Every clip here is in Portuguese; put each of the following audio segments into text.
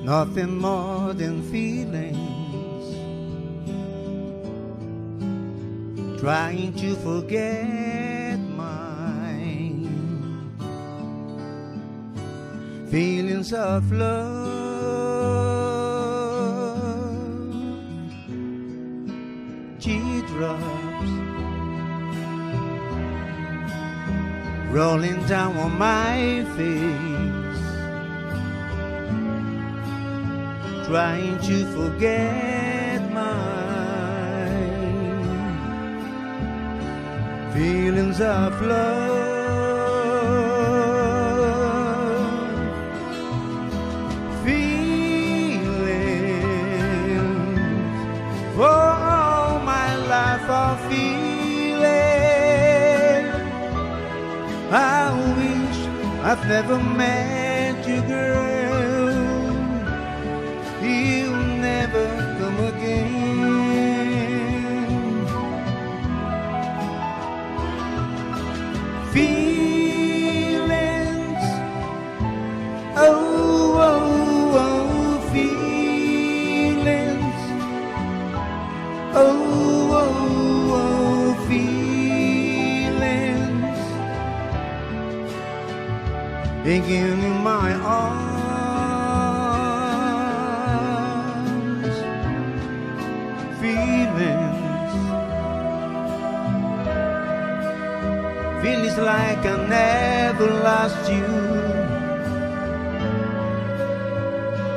nothing more than feelings, trying to forget mine, feelings of love, teardrops rolling down on my face, trying to forget mine, feelings of love, feelings for all my life of feeling. I wish I've never met you, girl. You'll never come again. Feelings, oh, oh, oh, feelings, oh, oh, oh, feelings, again in my arms. Feels like I never lost you,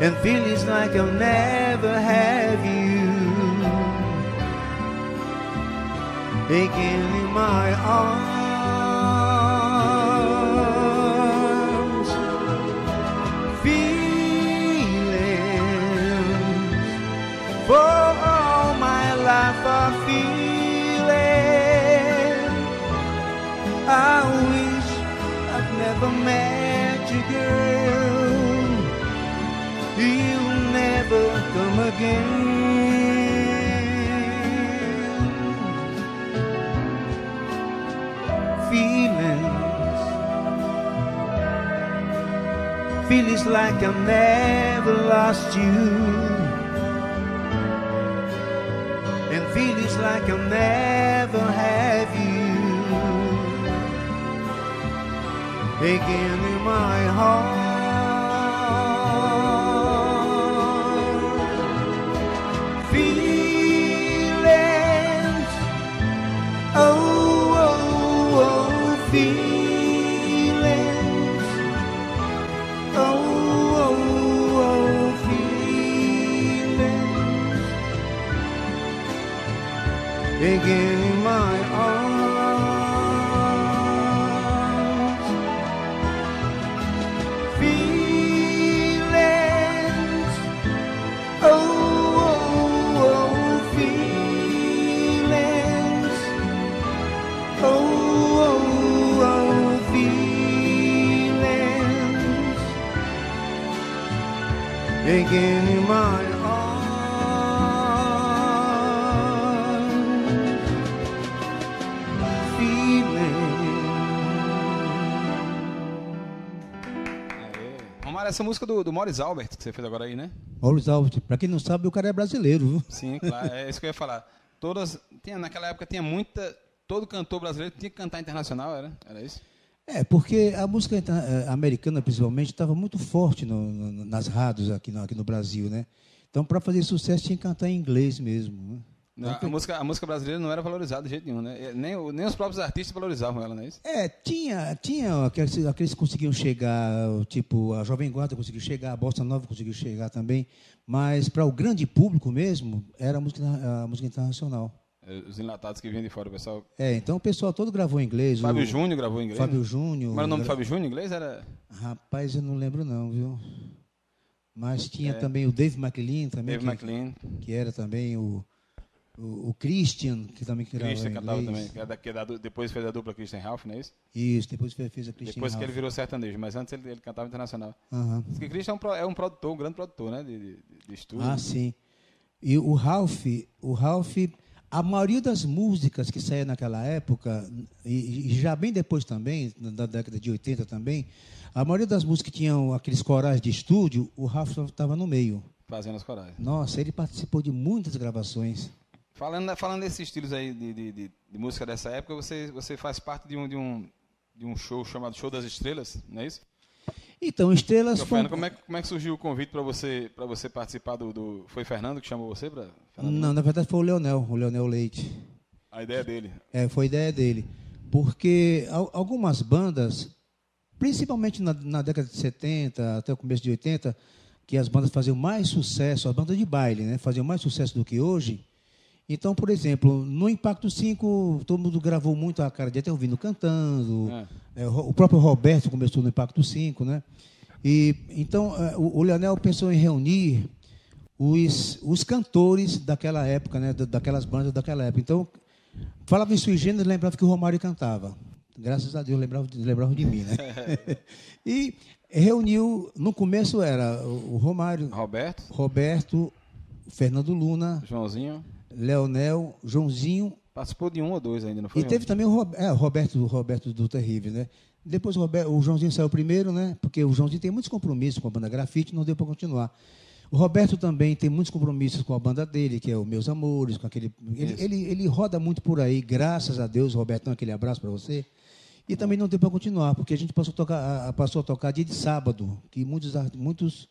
and feels like I'll never have you again in my arms. Feelings for all my life I feel. I wish I'd never met you, girl. You'll never come again. Feelings like I never lost you, and feelings like I'll never have you again in my heart. Feelings, oh, oh, oh, feelings, oh, oh, oh, feelings, again in my arms. Again in my arms, feeling. Romário, essa música do Maurice Albert que você fez agora aí, né? Maurice Albert, pra quem não sabe, o cara é brasileiro, viu? Sim, claro, é isso que eu ia falar. Naquela época tinha todo cantor brasileiro tinha que cantar internacional, era isso? É, porque a música americana, principalmente, estava muito forte nas rádios aqui no Brasil, né? Então, para fazer sucesso, tinha que cantar em inglês mesmo. Né? A música brasileira não era valorizada de jeito nenhum, né? Nem os próprios artistas valorizavam ela, não é isso? É, tinha aqueles que conseguiam chegar, tipo, a Jovem Guarda conseguiu chegar, a Bossa Nova conseguiu chegar também, mas para o grande público mesmo, era a música internacional. Os enlatados que vinham de fora, o pessoal... Então o pessoal todo gravou em inglês. Fábio Júnior gravou em inglês? Fábio Júnior... Mas o nome do Fábio Júnior em inglês era... Rapaz, eu não lembro não, viu? Mas tinha também o Dave McLean também. Dave McLean. Que era também o Christian, que também gravava Christian em cantava inglês. também, depois fez a dupla Christian Ralph, não é isso? Isso, depois fez a Christian Depois Ralph. que ele virou sertanejo, mas antes ele cantava internacional. Diz que Christian é um produtor, um grande produtor, né? De estúdio. Ah, sim. E o Ralph, A maioria das músicas que saíam naquela época, e já bem depois também, na década de 80 também, a maioria das músicas que tinham aqueles corais de estúdio, o Rafa estava no meio. Fazendo as corais. Nossa, ele participou de muitas gravações. Falando desses estilos aí de música dessa época, você faz parte de um show chamado Show das Estrelas, não é isso? Então, Estrelas... Então, Fernando, como é que surgiu o convite para você participar do... Foi Fernando que chamou você para... Não, na verdade foi o Leonel Leite. A ideia dele. Foi a ideia dele. Porque algumas bandas, principalmente na década de 70 até o começo de 80, que as bandas faziam mais sucesso, as bandas de baile, né, faziam mais sucesso do que hoje. Então, por exemplo, no Impacto 5, todo mundo gravou muito a cara de até ouvindo cantando. O próprio Roberto começou no Impacto 5, né? E então o Leonel pensou em reunir os cantores daquela época, né? Daquelas bandas daquela época. Então, falava em Sui Generis, lembrava que o Romário cantava. Graças a Deus lembrava de mim, né? E reuniu, no começo era o Romário, Roberto, Fernando Luna, Joãozinho, Leonel, Joãozinho. Participou de um ou dois ainda, não foi? E teve também o Roberto do Terrível, né? Depois o Joãozinho saiu primeiro, né? Porque o Joãozinho tem muitos compromissos com a banda Grafite, não deu para continuar. O Roberto também tem muitos compromissos com a banda dele, que é o Meus Amores, com aquele. Ele roda muito por aí, graças a Deus, Robertão, aquele abraço para você. E também não deu para continuar, porque a gente passou a tocar dia de sábado, que muitos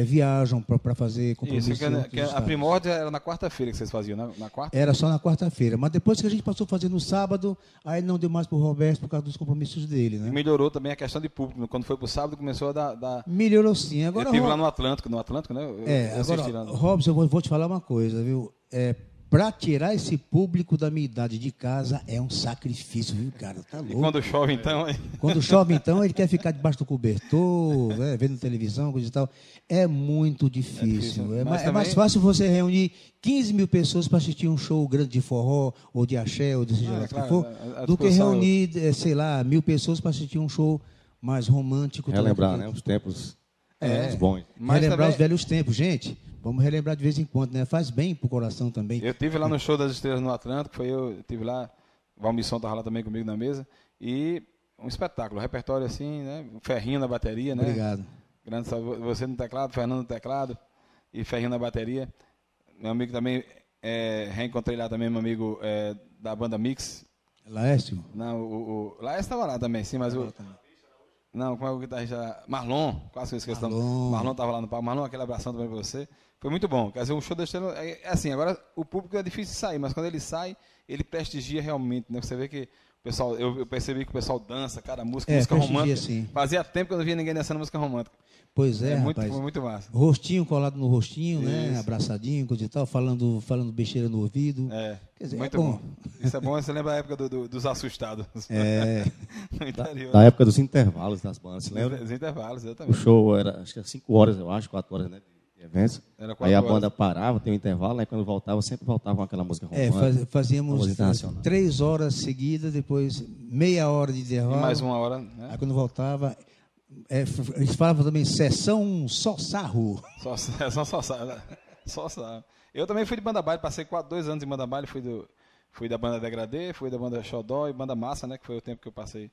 viajam para fazer compromissos. Isso, que a Primórdia era na quarta-feira que vocês faziam, né? Na quarta? Era só na quarta-feira. Mas depois que a gente passou a fazer no sábado, aí não deu mais para o Roberto por causa dos compromissos dele, né? E melhorou também a questão de público. Quando foi para o sábado, começou a dar... Melhorou sim. Agora, eu estive lá no Atlântico, né? Agora, Robson, eu vou te falar uma coisa, viu? Para tirar esse público da minha idade de casa é um sacrifício, viu, cara? Tá louco. E quando chove, então? Quando chove, então, ele quer ficar debaixo do cobertor, né, vendo televisão, coisa e tal. É muito difícil. É mais fácil você reunir 15 mil pessoas para assistir um show grande de forró, ou de axé, ou de seja lá que for, do que reunir, sei lá, 1.000 pessoas para assistir um show mais romântico. Relembrar, né? Os tempos bons. Relembrar também... os velhos tempos, gente. Vamos relembrar de vez em quando, né? Faz bem pro coração também. Eu estive lá no Show das Estrelas no Atlântico, eu estive lá, o Valmisson estava lá também comigo na mesa, e um espetáculo, repertório assim, né? Ferrinho na bateria, né? Obrigado. Grande salve, você no teclado, Fernando no teclado, e Ferrinho na bateria. Meu amigo também, reencontrei lá também, meu amigo da banda Mix. Laércio? Não, o Laércio estava lá também, sim, mas Não, como é o guitarrista? Marlon, quase que eu esqueci. Marlon estava lá no palco. Marlon, aquele abração também para você. Foi muito bom. Quer dizer, um show da Estrela é assim, agora o público é difícil de sair, mas quando ele sai, ele prestigia realmente, né? Você vê que o pessoal, eu percebi que o pessoal dança, cara, música romântica. Sim. Fazia tempo que eu não via ninguém dançando música romântica. Pois é, rapaz. Foi muito massa. Rostinho colado no rostinho, né? Abraçadinho, coisa e tal, falando besteira no ouvido. Quer dizer, muito bom. Isso é bom, você lembra a época dos assustados. No interior. Da época dos intervalos das bandas, você lembra? Dos intervalos, exatamente. O show era, acho que era 5 horas, eu acho, 4 horas, né? Eventos. Aí a banda parava, tem um intervalo, aí quando voltava, sempre voltava com aquela música romântica. Fazíamos 3 horas seguidas, depois meia hora de intervalo. E mais 1 hora, né? Aí quando voltava, eles falavam também sessão só sarro. Sessão só sarro. Só sarro. Eu também fui de banda baile, passei 2 anos em banda baile, fui da banda Degradê, fui da banda Xodó e banda Massa, né, que foi o tempo que eu passei.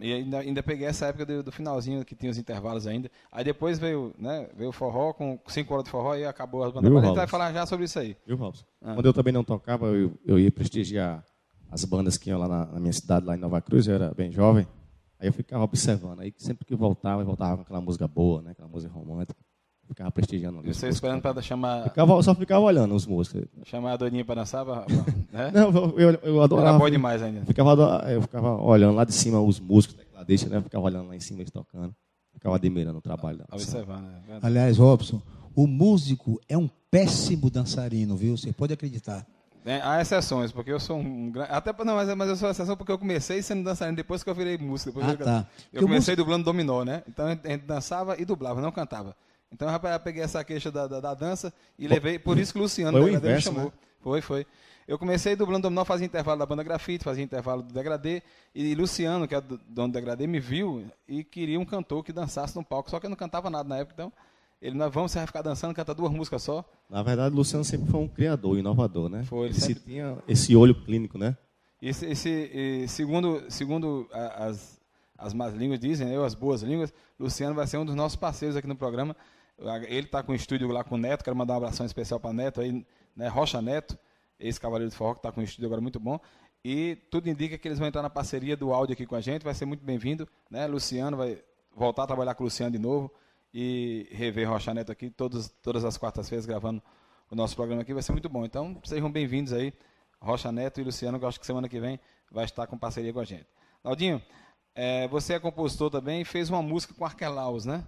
E ainda peguei essa época do finalzinho, que tinha os intervalos ainda. Aí depois veio o forró, com 5 horas de forró, e acabou as bandas baile. A gente vai falar já sobre isso aí. Viu, Robson? Quando eu também não tocava, eu ia prestigiar as bandas que iam lá na minha cidade, lá em Nova Cruz, eu era bem jovem. Aí eu ficava observando. Aí sempre que eu voltava com aquela música boa, né, aquela música romântica. Ficava prestigiando. E você esperando para chamar... Só ficava olhando os músicos. Chamar a doidinha para dançar? Né? Não, eu adorava. Era bom demais ainda. Eu ficava olhando lá de cima os músicos, tecladistas, né? Eu ficava olhando lá em cima eles tocando. Ficava admirando o trabalho da observando, né? Aliás, Robson, o músico é um péssimo dançarino, viu? Você pode acreditar. Há exceções, porque eu sou um grande... Mas eu sou exceção porque eu comecei sendo dançarino depois que eu virei músico. Eu comecei dublando dominó, né? Então a gente dançava e dublava, não cantava. Então, rapaz, eu peguei essa queixa da dança e levei, por isso que o Luciano me chamou. Né? Foi. Eu comecei dublando dominó, fazia intervalo da banda Grafite, fazia intervalo do Degradê, e Luciano, que é dono do Degradê, me viu e queria um cantor que dançasse no palco, só que eu não cantava nada na época, então nós vamos ficar dançando, canta 2 músicas só. Na verdade, o Luciano sempre foi um criador, inovador, né? Foi, ele sempre sempre tinha esse olho clínico, né? Segundo as más línguas dizem, as boas línguas, Luciano vai ser um dos nossos parceiros aqui no programa. Ele está com o estúdio lá com o Neto, quero mandar um abração especial para o Neto, aí, né, Rocha Neto, ex-cavaleiro de forró, que está com um estúdio agora muito bom. E tudo indica que eles vão entrar na parceria do áudio aqui com a gente, vai ser muito bem-vindo. Né? Luciano vai voltar a trabalhar com o Luciano de novo e rever Rocha Neto aqui todas as quartas-feiras gravando o nosso programa aqui, vai ser muito bom. Então, sejam bem-vindos aí, Rocha Neto e Luciano, que eu acho que semana que vem vai estar com parceria com a gente. Naldinho, você é compositor também e fez uma música com Arquelaus, né?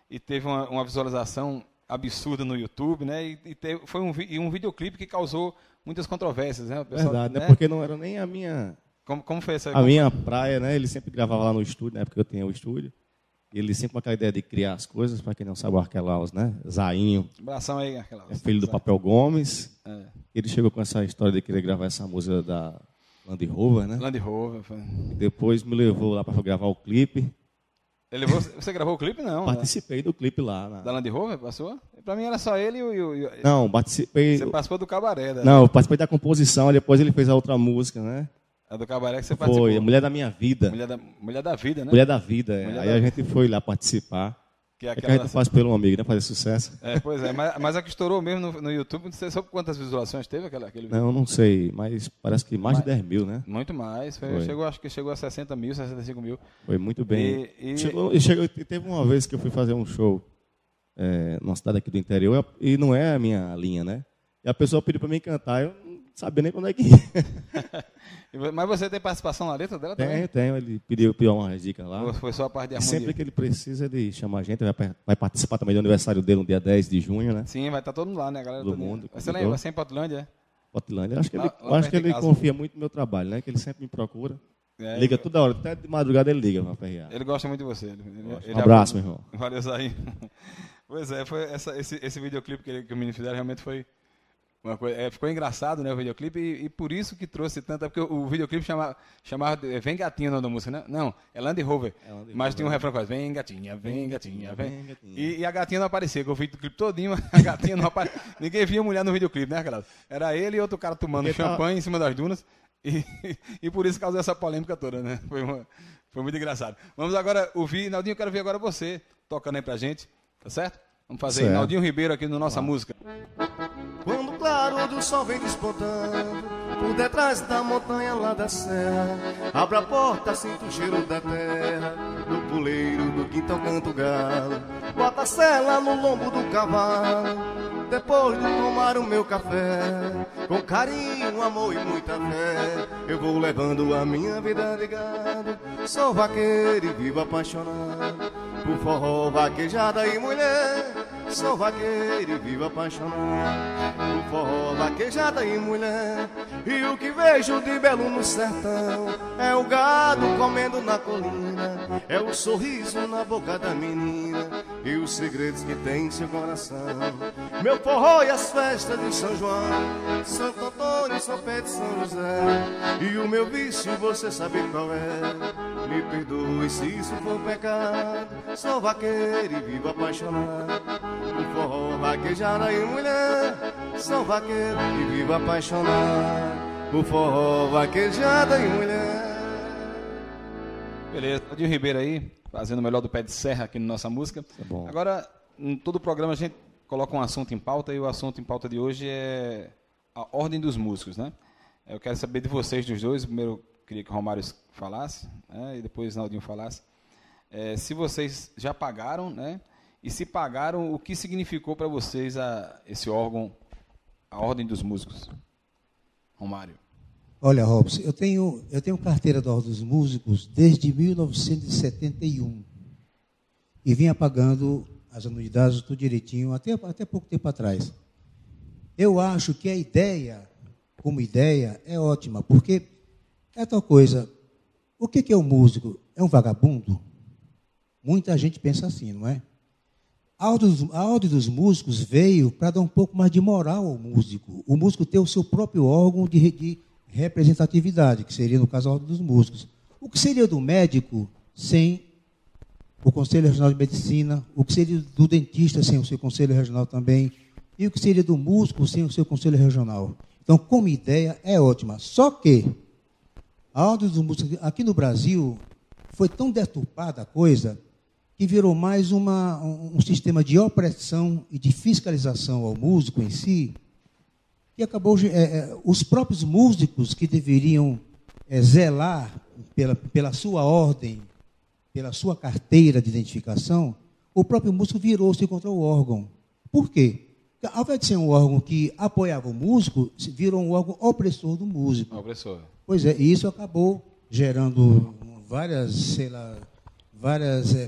E teve uma visualização absurda no YouTube, né? Foi um videoclipe que causou muitas controvérsias, né? O pessoal, verdade, né? Né? Porque não era nem a minha... Como foi essa? A minha praia, né? Ele sempre gravava lá no estúdio, na época que eu tinha o estúdio. E ele sempre com aquela ideia de criar as coisas, para quem não sabe, o Arquelaus, né? Zainho. Abração aí, Arquelaus. É filho do Papel Gomes. Ele chegou com essa história de querer gravar essa música da Land Rover, né? Land Rover. Foi. E depois me levou lá para gravar o clipe. Você gravou o clipe? Não. Participei do clipe lá. Da Land Rover? Passou? Para mim era só ele e o... Não, participei... Você participou do Cabaré, né? Não, eu participei da composição, depois ele fez a outra música, né? A do Cabaré que você participou. Foi, a Mulher da Minha Vida. Mulher da Vida, né? Mulher da Vida, Mulher Aí da a gente foi lá participar. Que é que a gente faz pelo amigo, né? Fazer sucesso. Pois é, mas a que estourou mesmo no YouTube, não sei só quantas visualizações teve aquele vídeo. Não, não sei, mas parece que mais de 10 mil, né? Muito mais, acho que chegou a 60 mil, 65 mil. Foi muito bem. Teve uma vez que eu fui fazer um show numa cidade aqui do interior, e não é a minha linha, né? E a pessoa pediu para mim cantar, eu não sabia nem quando é que ia. Mas você tem participação na letra dela também? Tenho, ele pediu umas dicas lá. Ou foi só a parte de harmonia? Sempre que ele precisa, ele chama a gente, vai participar também do aniversário dele no dia 10 de junho, né? Sim, vai estar todo mundo lá, né, galera? Todo mundo. Você lembra, vai ser em Portolândia, é? Portolândia. Eu acho que ele confia muito no meu trabalho, né? Que ele sempre me procura. Liga toda hora, até de madrugada ele liga para perrear. Ele gosta muito de você. Um abraço, meu irmão. Valeu, Zainho. Pois é, foi esse videoclipe que o menino fizeram realmente foi uma coisa. Ficou engraçado, né, o videoclipe, e por isso que trouxe tanto. Porque o videoclipe chamava Vem Gatinha, o nome da música, né? Não, é Land Rover. Mas tinha um refrão que faz Vem Gatinha, vem Gatinha, vem. E a gatinha não aparecia, que eu vi o clipe todinho, a gatinha não aparecia. Ninguém via mulher no videoclipe, né, cara? Era ele e outro cara tomando champanhe em cima das dunas. E por isso causou essa polêmica toda, né? Foi muito engraçado. Vamos agora ouvir, Naldinho, eu quero ver agora você tocando aí pra gente, tá certo? Vamos fazer aí, Naldinho Ribeiro aqui no Nossa Música. Quando o claro do sol vem despontando por detrás da montanha lá da serra, abra a porta, sinto o cheiro da terra, no puleiro do quintal canto o galo, bota a sela no lombo do cavalo, depois de tomar o meu café, com carinho, amor e muita fé, eu vou levando a minha vida de gado. Sou vaqueiro e vivo apaixonado por forró, vaquejada e mulher. Sou vaqueiro e vivo apaixonado por forró, vaquejada e mulher. E o que vejo de belo no sertão é o gado comendo na colina, é o sorriso na boca da menina e os segredos que tem em seu coração. Meu forró e as festas de São João, Santo Antônio, São Pedro e São José. E o meu vício você sabe qual é, me perdoe se isso for pecado. Sou vaqueiro e vivo apaixonado por forró, vaquejada e mulher. Sou vaqueiro e vivo apaixonado por forró, vaquejada e mulher. Beleza, Naldinho Ribeiro aí, fazendo o melhor do pé de serra aqui na nossa música. Tá bom. Agora, em todo o programa a gente coloca um assunto em pauta, e o assunto em pauta de hoje é a ordem dos músicos, né? Eu quero saber de vocês, dos dois. Primeiro, eu queria que o Romário falasse, né? E depois o Naldinho falasse. Se vocês já pagaram, né? E se pagaram, o que significou para vocês esse órgão, a ordem dos músicos? Romário. Olha, Robson, eu tenho carteira da Ordem dos Músicos desde 1971 e vinha pagando as anuidades tudo direitinho até pouco tempo atrás. Eu acho que a ideia, como ideia, é ótima, porque é tal coisa. O que é um músico? É um vagabundo? Muita gente pensa assim, não é? A ordem dos músicos veio para dar um pouco mais de moral ao músico. O músico ter o seu próprio órgão de representatividade, que seria, no caso, a ordem dos músicos. O que seria do médico sem o Conselho Regional de Medicina, o que seria do dentista sem o seu Conselho Regional também, e o que seria do músico sem o seu Conselho Regional. Então, como ideia, é ótima. Só que a Ordem dos Músicos aqui no Brasil foi tão deturpada a coisa que virou mais um sistema de opressão e de fiscalização ao músico em si, que acabou os próprios músicos que deveriam zelar pela sua ordem, pela sua carteira de identificação, o próprio músico virou-se contra o órgão. Por quê? Ao invés de ser um órgão que apoiava o músico, virou um órgão opressor do músico. Opressor. Pois é, e isso acabou gerando várias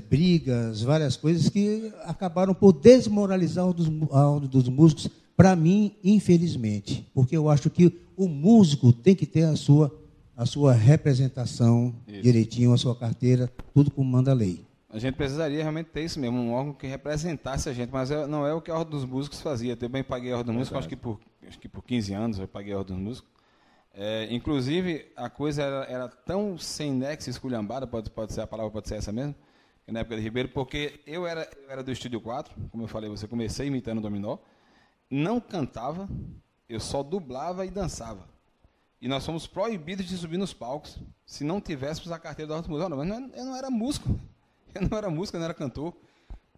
brigas, várias coisas que acabaram por desmoralizar a ordem dos músicos, para mim, infelizmente, porque eu acho que o músico tem que ter a sua representação direitinho, a sua carteira, tudo como manda a lei. A gente precisaria realmente ter isso mesmo, um órgão que representasse a gente, mas não é o que a Ordem dos Músicos fazia. Eu também paguei a Ordem dos Músicos, acho que por 15 anos eu paguei a Ordem dos Músicos. Inclusive, a coisa era tão sem nexo, esculhambada, pode ser a palavra, pode ser essa mesmo, na época de Ribeiro, porque eu era do Estúdio 4, como eu falei, você comecei imitando o Dominó, não cantava, eu só dublava e dançava. E nós fomos proibidos de subir nos palcos se não tivéssemos a carteira da Ordem dos Músicos. Mas eu não era músico, eu não era cantor.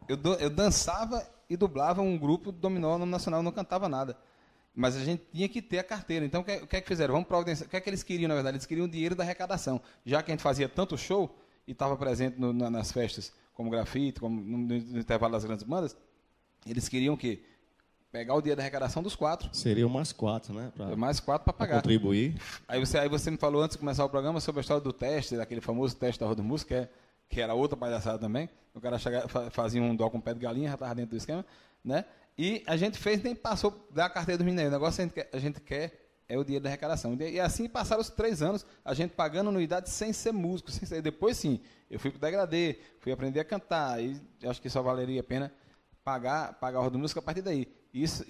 Eu dançava e dublava um grupo do Dominó no Nacional, eu não cantava nada. Mas a gente tinha que ter a carteira. Então, o que é que fizeram? Vamos providenciar. O que é que eles queriam, na verdade? Eles queriam o dinheiro da arrecadação. Já que a gente fazia tanto show e estava presente nas festas, como grafite, como no intervalo das grandes bandas, eles queriam o quê? Pegar o dinheiro da arrecadação dos 4. Seriam mais 4, né? Mais 4 para pagar. Contribuir. Aí você me falou antes de começar o programa sobre a história do teste, daquele famoso teste da Roda do Música, que era outra palhaçada também. O cara fazia um dó com pé de galinha, já estava dentro do esquema, né? E a gente fez, nem passou da carteira dos mineiros. O negócio a gente quer é o dinheiro da arrecadação. E assim passaram os 3 anos, a gente pagando anuidade sem ser músico. Depois, sim, eu fui para o degradê, fui aprender a cantar. E acho que só valeria a pena pagar a Roda do Música a partir daí. Isso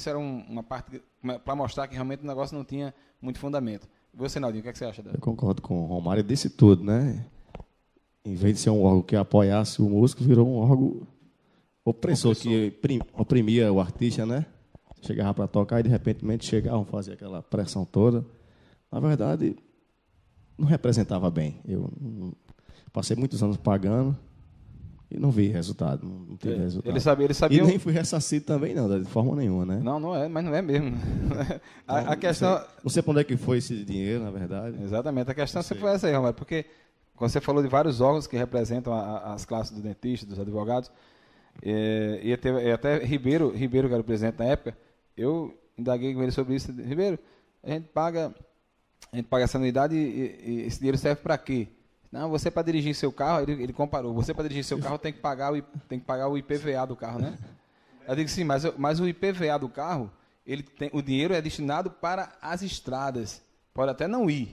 era uma parte para mostrar que realmente o negócio não tinha muito fundamento. E você, Naldinho, o que você acha? Eu concordo com o Romário, disse tudo, né? Em vez de ser um órgão que apoiasse o músico, virou um órgão opressor. Que oprimia o artista, né? Chegava para tocar e, de repente, chegavam, fazia aquela pressão toda. Na verdade, não representava bem. Eu passei muitos anos pagando e não vi resultado, não teve resultado. Ele sabia. E nem fui ressarcido também, não, de forma nenhuma, né? Não é, mas não é mesmo. A questão... Não sei para onde é que foi esse dinheiro, na verdade. Exatamente, a questão sempre foi essa aí, Romário, porque quando você falou de vários órgãos que representam as classes dos dentistas, dos advogados, e até Ribeiro, que era o presidente na época, eu indaguei com ele sobre isso. Ribeiro, a gente paga essa anuidade e esse dinheiro serve para quê? Não, você para dirigir seu carro, ele comparou, você para dirigir seu carro tem que pagar o IPVA do carro, né? Eu digo sim, mas o IPVA do carro, o dinheiro é destinado para as estradas. Pode até não ir,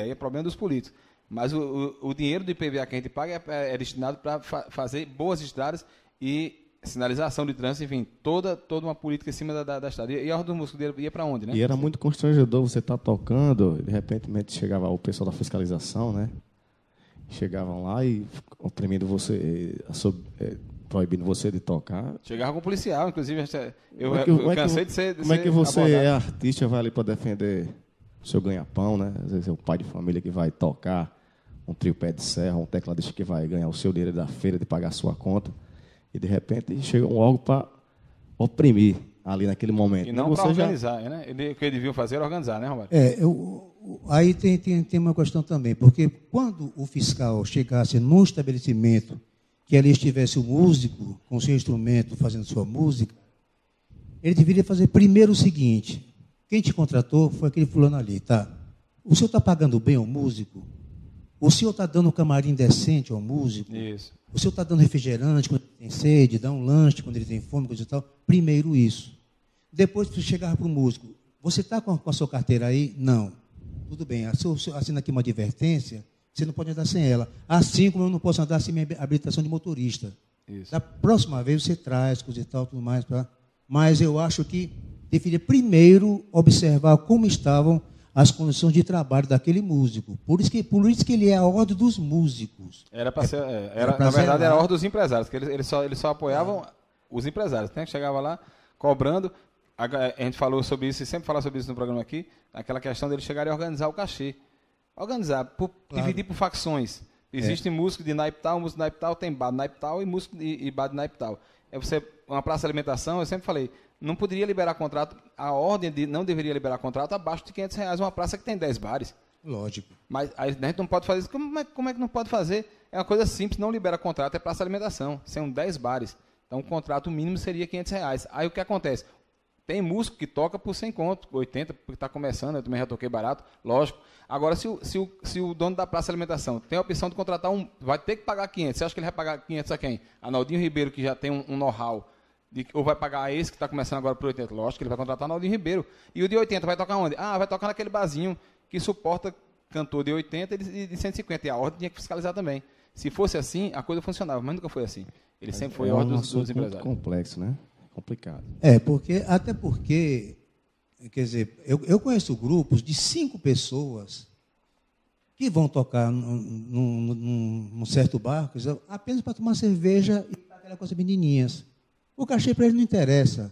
aí é problema dos políticos. Mas o dinheiro do IPVA que a gente paga é destinado para fazer boas estradas e sinalização de trânsito, enfim, toda uma política em cima da estrada. E a Ordem dos Músicos ia para onde, né? E era muito constrangedor você estar tocando, de repente chegava o pessoal da fiscalização, né? Chegavam lá e oprimindo você, proibindo você de tocar. Chegava com o policial, inclusive, eu cansei de ser Como é que você abordado. é artista, vai ali para defender o seu ganha-pão, né? Às vezes é o pai de família que vai tocar um trio pé de serra, um tecladista que vai ganhar o seu dinheiro da feira, de pagar a sua conta. E, de repente, chega um órgão para oprimir ali naquele momento. E não para organizar, né? O que eles deviam fazer era organizar, né, Romário? Aí tem uma questão também, porque quando o fiscal chegasse num estabelecimento que ali estivesse o músico com seu instrumento fazendo sua música, ele deveria fazer primeiro o seguinte: quem te contratou foi aquele fulano ali, tá? O senhor está pagando bem ao músico? O senhor está dando um camarim decente ao músico? Isso. O senhor está dando refrigerante quando ele tem sede, dá um lanche quando ele tem fome, coisa e tal? Primeiro isso. Depois você chegar para o músico, você está com a sua carteira aí? Não. Tudo bem, assina aqui uma advertência, você não pode andar sem ela. Assim como eu não posso andar sem minha habilitação de motorista. Isso. Da próxima vez você traz, coisa e tal, tudo mais. Mas eu acho que deveria primeiro observar como estavam as condições de trabalho daquele músico. Por isso que ele é a ordem dos músicos. Era para ser, na verdade, era a ordem dos empresários, que eles só apoiavam os empresários, né? Que chegava lá cobrando. A gente falou sobre isso e sempre fala sobre isso no programa aqui, aquela questão dele chegar e organizar o cachê. Organizar, dividir por facções. Existe músico de naipe tal, músico de naipe tal, tem bar de naipe tal e músico e bar de naipe tal. Uma praça de alimentação, eu sempre falei, não poderia liberar contrato, a ordem não deveria liberar contrato abaixo de R$500, uma praça que tem 10 bares. Lógico. Mas a gente não pode fazer isso. Como é que não pode fazer? É uma coisa simples, não libera contrato, é praça de alimentação. São 10 bares. Então o contrato mínimo seria R$500. Aí o que acontece? Tem músico que toca por 100 conto, 80, porque está começando, eu também já toquei barato, lógico. Agora, se o dono da praça de alimentação tem a opção de contratar vai ter que pagar 500. Você acha que ele vai pagar 500 a quem? A Naldinho Ribeiro, que já tem um know-how, ou vai pagar a esse que está começando agora por 80? Lógico que ele vai contratar a Naldinho Ribeiro. E o de 80 vai tocar onde? Vai tocar naquele barzinho que suporta cantor de 80 e de 150. E a ordem tinha que fiscalizar também. Se fosse assim, a coisa funcionava, mas nunca foi assim. Ele sempre foi a ordem dos empresários. É complexo, né? Complicado. Até porque, quer dizer, eu conheço grupos de 5 pessoas que vão tocar num certo bar, apenas para tomar cerveja e aquela coisa menininhas. O cachê para ele não interessa.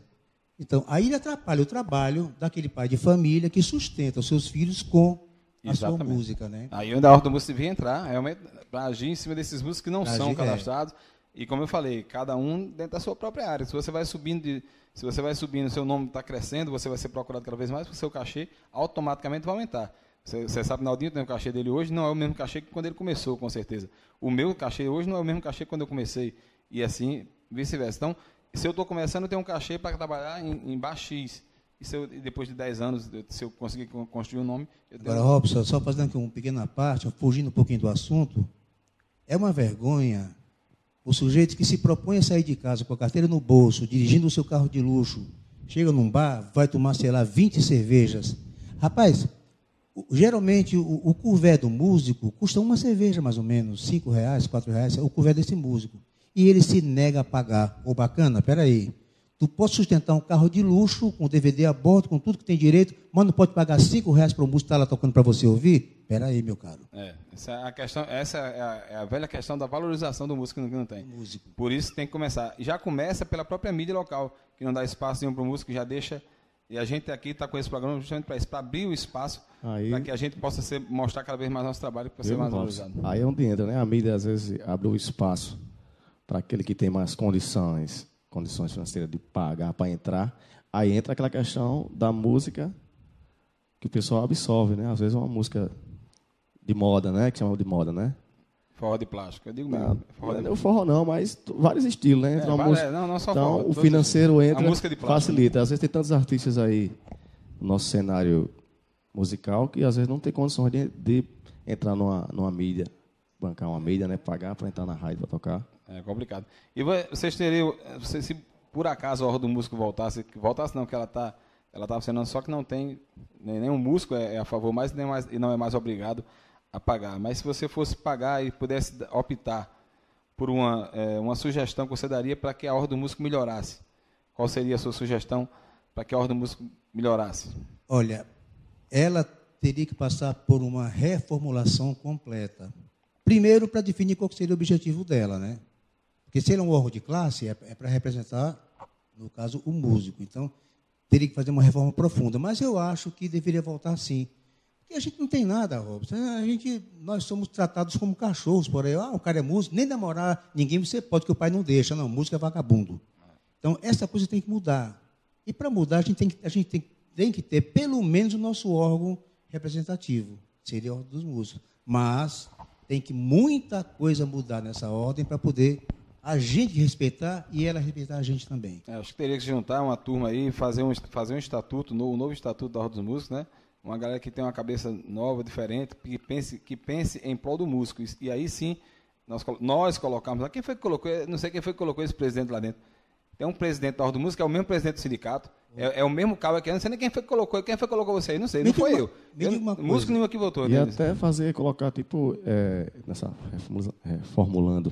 Então, aí ele atrapalha o trabalho daquele pai de família que sustenta os seus filhos com a sua música, né? Aí onde a ordem do músico devia entrar, realmente, para agir em cima desses músicos que não são cadastrados. E como eu falei, cada um dentro da sua própria área. Se você vai subindo, seu nome está crescendo, você vai ser procurado cada vez mais, o seu cachê automaticamente vai aumentar. Você sabe, o Naldinho tem o cachê dele hoje, não é o mesmo cachê que quando ele começou, com certeza. O meu cachê hoje não é o mesmo cachê que quando eu comecei. E assim, vice-versa. Então, se eu estou começando, eu tenho um cachê para trabalhar em bar X. E depois de 10 anos, se eu conseguir construir um nome... Agora, Robson, só fazendo aqui uma pequena parte, fugindo um pouquinho do assunto, é uma vergonha o sujeito que se propõe a sair de casa com a carteira no bolso, dirigindo o seu carro de luxo, chega num bar, vai tomar, 20 cervejas. Rapaz, geralmente o curvé do músico custa uma cerveja, mais ou menos, R$5, R$4, é o curvé desse músico. E ele se nega a pagar. Bacana, peraí. Tu pode sustentar um carro de luxo, com DVD a bordo, com tudo que tem direito, mas não pode pagar R$5 para um músico estar lá tocando para você ouvir? Espera aí, meu caro. Essa é a velha questão da valorização do músico que não tem. Por isso tem que começar. Já começa pela própria mídia local, que não dá espaço nenhum para o músico, já deixa... E a gente aqui está com esse programa justamente para isso, para abrir o espaço, para que a gente possa mostrar cada vez mais nosso trabalho, para ser mais valorizado. Aí é onde entra, né? A mídia, às vezes, abre o espaço para aquele que tem mais condições financeiras de pagar para entrar. Aí entra aquela questão da música que o pessoal absorve, né? Às vezes é uma música de moda, né? Que chama de moda, né? Forró de plástico, eu digo mesmo. O forró não, mas vários estilos, né? Não só então, forró, o financeiro entra, facilita. Plástico. Às vezes tem tantos artistas aí no nosso cenário musical que às vezes não tem condições de entrar numa mídia, bancar uma mídia, né? Pagar para entrar na rádio para tocar. É complicado. E vocês teriam, se por acaso a Ordem do Músico voltasse não, que ela está funcionando, só que não tem, nenhum músico é a favor mais e não é mais obrigado a pagar. Mas se você fosse pagar e pudesse optar por uma sugestão que você daria para que a Ordem do Músico melhorasse, qual seria a sua sugestão para que a Ordem do Músico melhorasse? Olha, ela teria que passar por uma reformulação completa. Primeiro, para definir qual seria o objetivo dela, né? Porque se ele é um órgão de classe, é para representar, no caso, o músico. Então, teria que fazer uma reforma profunda. Mas eu acho que deveria voltar sim. Porque a gente não tem nada, Robson. Nós somos tratados como cachorros, por aí. O cara é músico, nem namorar ninguém você pode, que o pai não deixa. Não, música é vagabundo. Então, essa coisa tem que mudar. E para mudar, a gente tem que ter, pelo menos, o nosso órgão representativo. Seria a ordem dos músicos. Mas tem que muita coisa mudar nessa ordem para poder a gente respeitar e ela respeitar a gente também. Acho que teria que juntar uma turma aí, fazer um estatuto, um novo estatuto da Ordem dos Músicos, né? Uma galera que tem uma cabeça nova, diferente, que pense em prol do músico. E aí sim, nós colocamos... Quem foi que colocou? Não sei quem foi que colocou esse presidente lá dentro. Tem um presidente da Ordem dos Músicos, é o mesmo presidente do sindicato, é o mesmo cara que não sei nem quem foi que colocou. Quem foi que colocou você aí? Não sei, não foi eu. Músico nenhum aqui votou. E até colocar, reformulando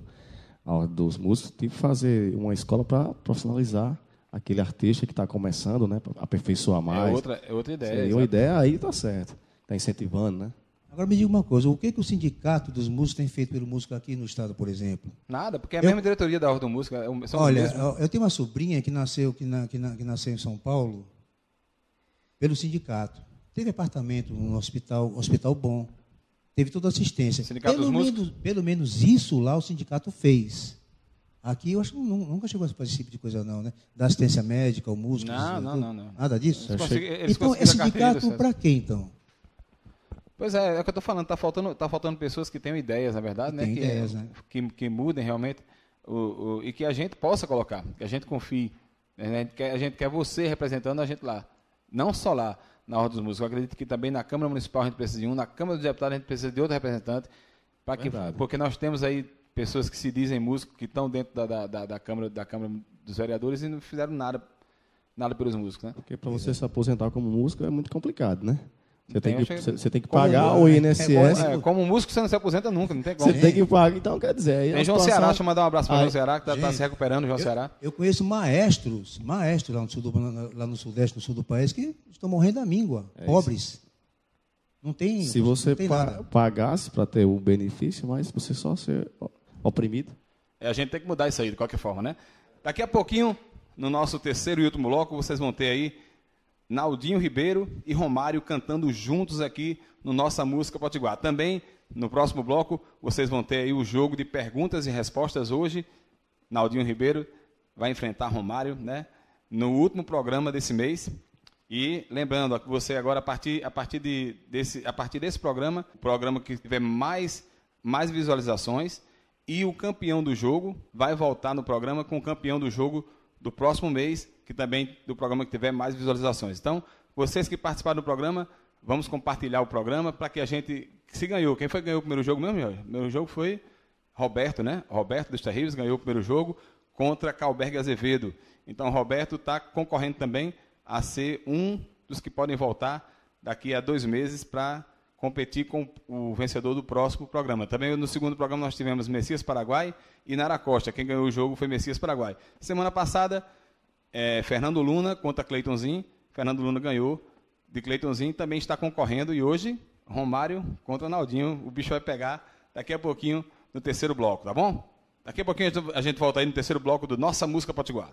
a Ordem dos Músicos, fazer uma escola para profissionalizar aquele artista que está começando, né, para aperfeiçoar mais. É outra ideia. Uma ideia aí está certo. tá incentivando, né? Agora me diga uma coisa, o que o Sindicato dos Músicos tem feito pelo músico aqui no estado, por exemplo? Nada, porque é a mesma diretoria da Ordem do Músico. Olha, eu tenho uma sobrinha que nasceu em São Paulo pelo sindicato. Teve apartamento no hospital bom. Teve toda a assistência. Sindicato dos Músicos? Pelo menos isso lá o sindicato fez. Aqui eu acho que nunca chegou a fazer esse tipo de coisa não, né? Da assistência médica ao músico. Não. Nada disso? Eles então, é sindicato para quê, então? Pois é o que eu estou falando, tá faltando pessoas que tenham ideias, na verdade, né? Que mudem realmente e que a gente possa colocar, que a gente confie. A gente quer você representando a gente lá. Não só lá, na Ordem dos Músicos. Eu acredito que também na Câmara Municipal a gente precisa de um, na Câmara dos Deputados a gente precisa de outro representante, porque nós temos aí pessoas que se dizem músicos, que estão dentro da Câmara dos Vereadores e não fizeram nada pelos músicos, né? Porque para você se aposentar como músico é muito complicado, né? Você tem que pagar o INSS. Como músico você não se aposenta nunca, não tem como. Você tem que pagar, então quer dizer... Tem João Ceará, deixa eu mandar um abraço para o João Ceará, que está se recuperando, João Ceará. Eu conheço maestros lá no Sudeste, no sul do país, que estão morrendo da míngua, pobres. Não tem... Se você pagasse para ter o benefício, mas você só ser oprimido. A gente tem que mudar isso aí, de qualquer forma, né? Daqui a pouquinho, no nosso terceiro e último bloco, vocês vão ter aí Naldinho Ribeiro e Romário cantando juntos aqui no Nossa Música Potiguar. Também, no próximo bloco, vocês vão ter aí o jogo de perguntas e respostas hoje. Naldinho Ribeiro vai enfrentar Romário, né? No último programa desse mês. E lembrando que você agora, a partir desse programa, o programa que tiver mais visualizações, e o campeão do jogo vai voltar no programa com o campeão do jogo do próximo mês, que também do programa que tiver mais visualizações. Então, vocês que participaram do programa, vamos compartilhar o programa para que a gente... Se ganhou, quem foi que ganhou o primeiro jogo mesmo, Jorge? O primeiro jogo foi Roberto, né? Roberto dos Terríveis ganhou o primeiro jogo contra Calberg Azevedo. Então, o Roberto está concorrendo também a ser um dos que podem voltar daqui a 2 meses para competir com o vencedor do próximo programa. Também no segundo programa nós tivemos Messias Paraguai e Nara Costa. Quem ganhou o jogo foi Messias Paraguai. Semana passada, Fernando Luna contra Cleitonzinho. Fernando Luna ganhou de Cleitonzinho, também está concorrendo. E hoje, Romário contra Naldinho. O bicho vai pegar daqui a pouquinho no terceiro bloco, tá bom? Daqui a pouquinho a gente volta aí no terceiro bloco do Nossa Música Potiguar.